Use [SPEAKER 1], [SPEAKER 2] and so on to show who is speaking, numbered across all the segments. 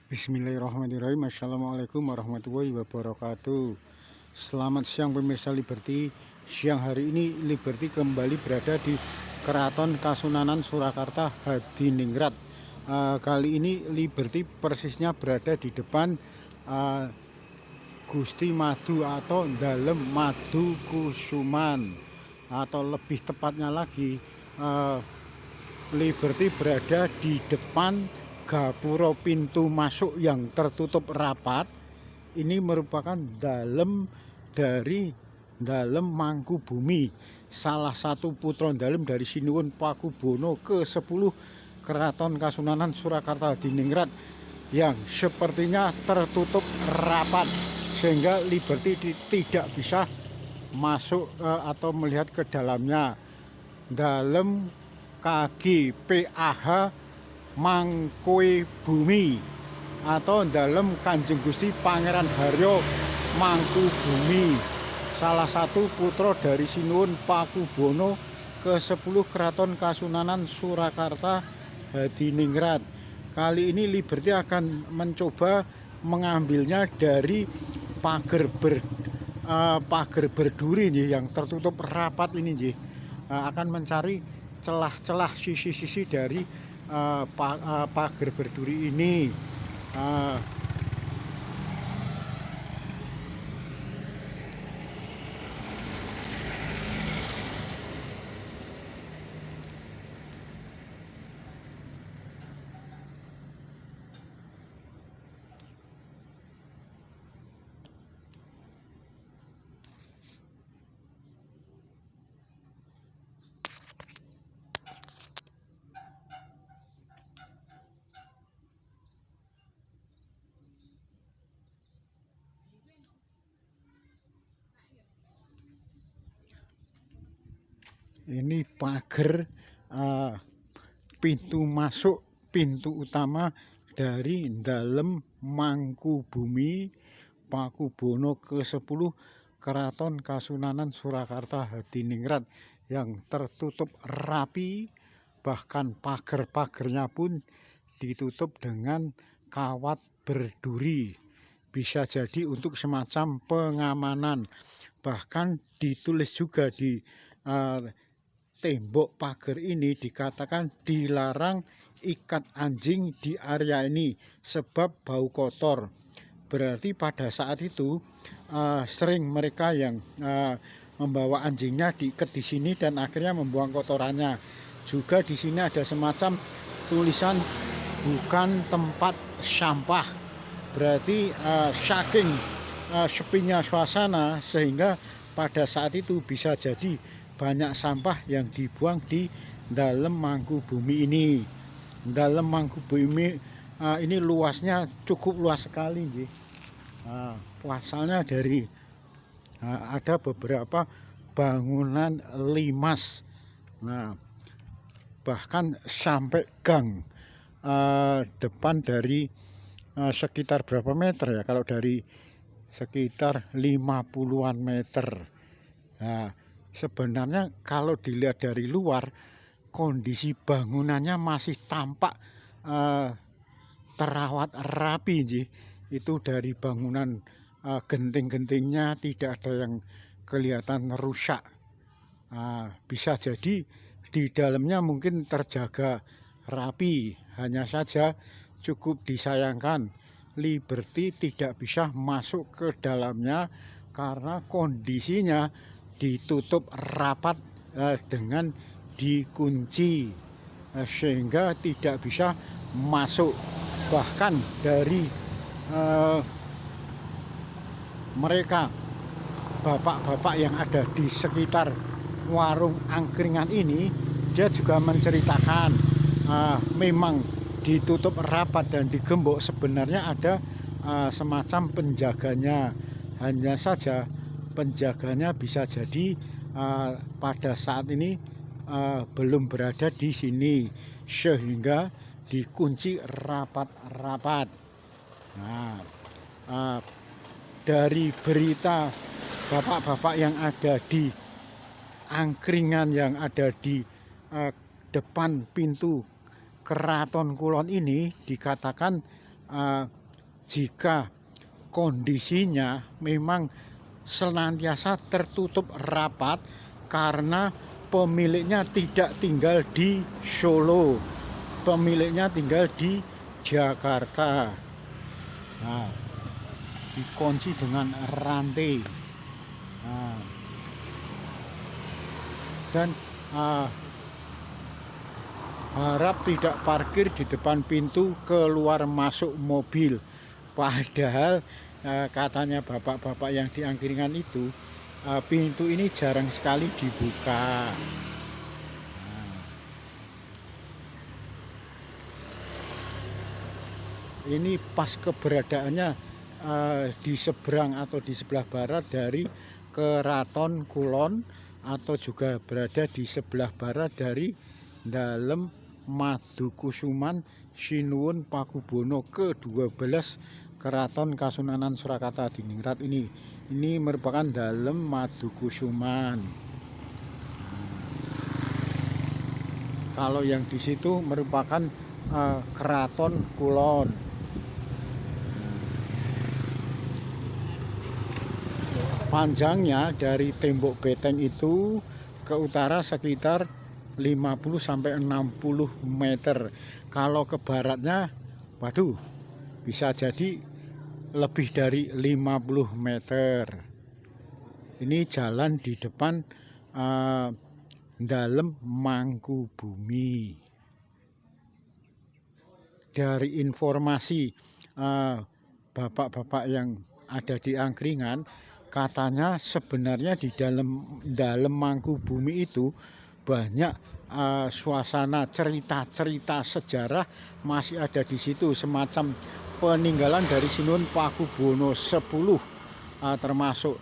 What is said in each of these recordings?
[SPEAKER 1] Bismillahirrahmanirrahim. Assalamualaikum warahmatullahi wabarakatuh. Selamat siang pemirsa Liberty. Siang hari ini Liberty kembali berada di Keraton Kasunanan Surakarta Hadiningrat. Kali ini Liberty persisnya berada di depan Gusti Madu atau Dalem Madu Kusuman, atau lebih tepatnya lagi Liberty berada di depan gapura pintu masuk yang tertutup rapat. Ini merupakan dalem dari Dalem Mangkubumi, salah satu putra dalem dari Sinuwun Pakubono ke-10 Keraton Kasunanan Surakarta Hadiningrat yang sepertinya tertutup rapat sehingga Liberty tidak bisa masuk atau melihat ke dalamnya. Dalem KGPAH Mangkubumi atau Dalem Kanjeng Gusti Pangeran Haryo Mangkubumi, salah satu putra dari Sinuwun Pakubono ke-10 Keraton Kasunanan Surakarta Hadiningrat. Kali ini Liberty akan mencoba mengambilnya dari pagar berduri nih, yang tertutup rapat ini nih. Akan mencari celah-celah sisi-sisi dari pagar berduri ini. Ini pagar pintu masuk, pintu utama dari Dalem Mangkubumi Pakubono ke-10 Keraton Kasunanan Surakarta Hadiningrat yang tertutup rapi. Bahkan pagar-pagarnya pun ditutup dengan kawat berduri. Bisa jadi untuk semacam pengamanan. Bahkan ditulis juga di tembok pagar ini, dikatakan dilarang ikat anjing di area ini sebab bau kotor. Berarti pada saat itu sering mereka yang membawa anjingnya diikat di sini dan akhirnya membuang kotorannya. Juga di sini ada semacam tulisan bukan tempat sampah. Berarti saking sepinya suasana sehingga pada saat itu bisa jadi banyak sampah yang dibuang di Dalem Mangkubumi ini. Dalem Mangkubumi ini luasnya cukup luas sekali. Asalnya dari ada beberapa bangunan limas. Nah, bahkan sampai gang depan dari sekitar berapa meter ya, kalau dari sekitar 50-an meter. Nah, sebenarnya kalau dilihat dari luar, kondisi bangunannya masih tampak terawat rapi. Itu dari bangunan genting-gentingnya tidak ada yang kelihatan rusak. Bisa jadi di dalamnya mungkin terjaga rapi. Hanya saja cukup disayangkan Liberty tidak bisa masuk ke dalamnya karena kondisinya ditutup rapat dengan dikunci, sehingga tidak bisa masuk. Bahkan dari mereka bapak-bapak yang ada di sekitar warung angkringan ini, dia juga menceritakan memang ditutup rapat dan digembok. Sebenarnya ada semacam penjaganya, hanya saja penjaganya bisa jadi pada saat ini belum berada di sini sehingga dikunci rapat-rapat. Nah, dari berita bapak-bapak yang ada di angkringan yang ada di depan pintu Keraton Kulon ini, dikatakan uh, jika kondisinya memang senantiasa tertutup rapat karena pemiliknya tidak tinggal di Solo, pemiliknya tinggal di Jakarta. Nah, dikunci dengan rantai. Nah, dan harap tidak parkir di depan pintu keluar masuk mobil. Padahal katanya bapak-bapak yang di angkringan itu, pintu ini jarang sekali dibuka. Ini pas keberadaannya di seberang atau di sebelah barat dari Keraton Kulon, atau juga berada di sebelah barat dari dalam Madukusuman Sinuwun Pakubono ke-12 Keraton Kasunanan Surakarta Diningrat ini. Ini merupakan dalam Madukusuman. Kalau yang di situ merupakan Keraton Kulon. Panjangnya dari tembok beteng itu ke utara sekitar 50-60 meter. Kalau ke baratnya, waduh, bisa jadi lebih dari 50 meter. Ini jalan di depan dalam Mangkubumi. Dari informasi bapak-bapak yang ada di angkringan, katanya sebenarnya di dalam Mangkubumi itu banyak suasana cerita-cerita sejarah masih ada di situ, semacam peninggalan dari Sinuwun Pakubono 10, termasuk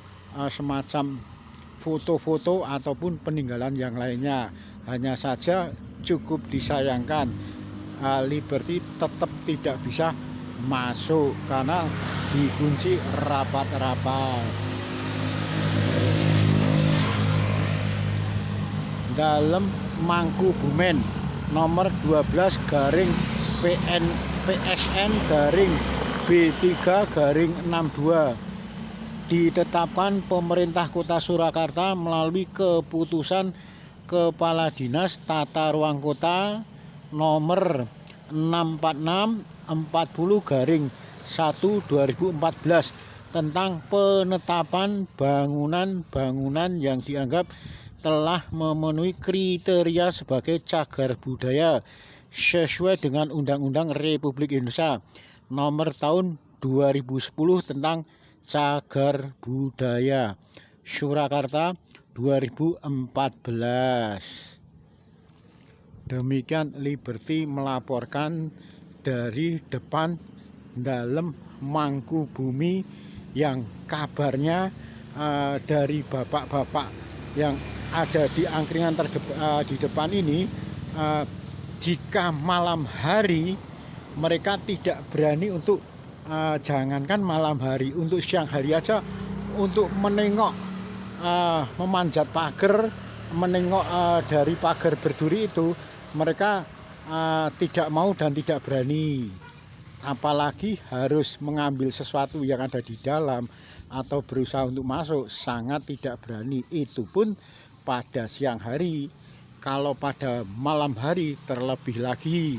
[SPEAKER 1] semacam foto-foto ataupun peninggalan yang lainnya. Hanya saja cukup disayangkan Liberty tetap tidak bisa masuk karena dikunci rapat-rapat. Dalam Mangkubumen nomor 12 garing PSN garing B3 garing 62 ditetapkan pemerintah Kota Surakarta melalui keputusan Kepala Dinas Tata Ruang Kota nomor 646/40 garing 1 2014 tentang penetapan bangunan-bangunan yang dianggap telah memenuhi kriteria sebagai cagar budaya sesuai dengan Undang-Undang Republik Indonesia nomor tahun 2010 tentang cagar budaya Surakarta 2014. Demikian Liberty melaporkan dari depan dalam Mangkubumi yang kabarnya dari bapak-bapak yang ada di angkringan di depan ini, jika malam hari mereka tidak berani untuk jangankan malam hari, untuk siang hari aja, untuk menengok memanjat pagar, menengok dari pagar berduri itu mereka tidak mau dan tidak berani, apalagi harus mengambil sesuatu yang ada di dalam atau berusaha untuk masuk, sangat tidak berani. Itu pun pada siang hari. Kalau pada malam hari terlebih lagi,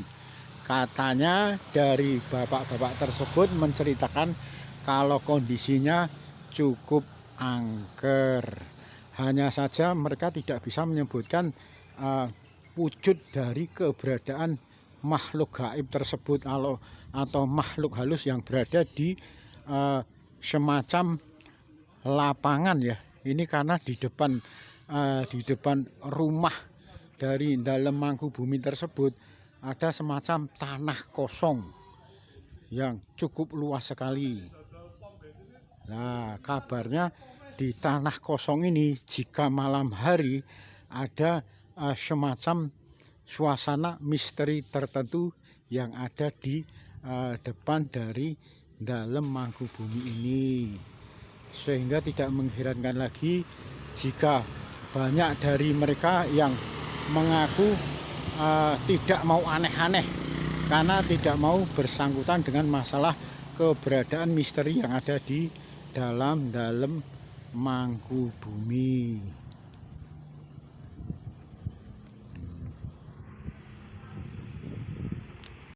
[SPEAKER 1] katanya dari bapak-bapak tersebut menceritakan kalau kondisinya cukup angker. Hanya saja mereka tidak bisa menyebutkan wujud dari keberadaan makhluk gaib tersebut atau makhluk halus yang berada di semacam lapangan ya. Ini karena di depan rumah dari dalam Mangkubumi tersebut ada semacam tanah kosong yang cukup luas sekali. Nah, kabarnya di tanah kosong ini jika malam hari ada semacam suasana misteri tertentu yang ada di depan dari dalam Mangkubumi ini, sehingga tidak mengherankan lagi jika banyak dari mereka yang mengaku tidak mau aneh-aneh karena tidak mau bersangkutan dengan masalah keberadaan misteri yang ada di dalam Mangkubumi.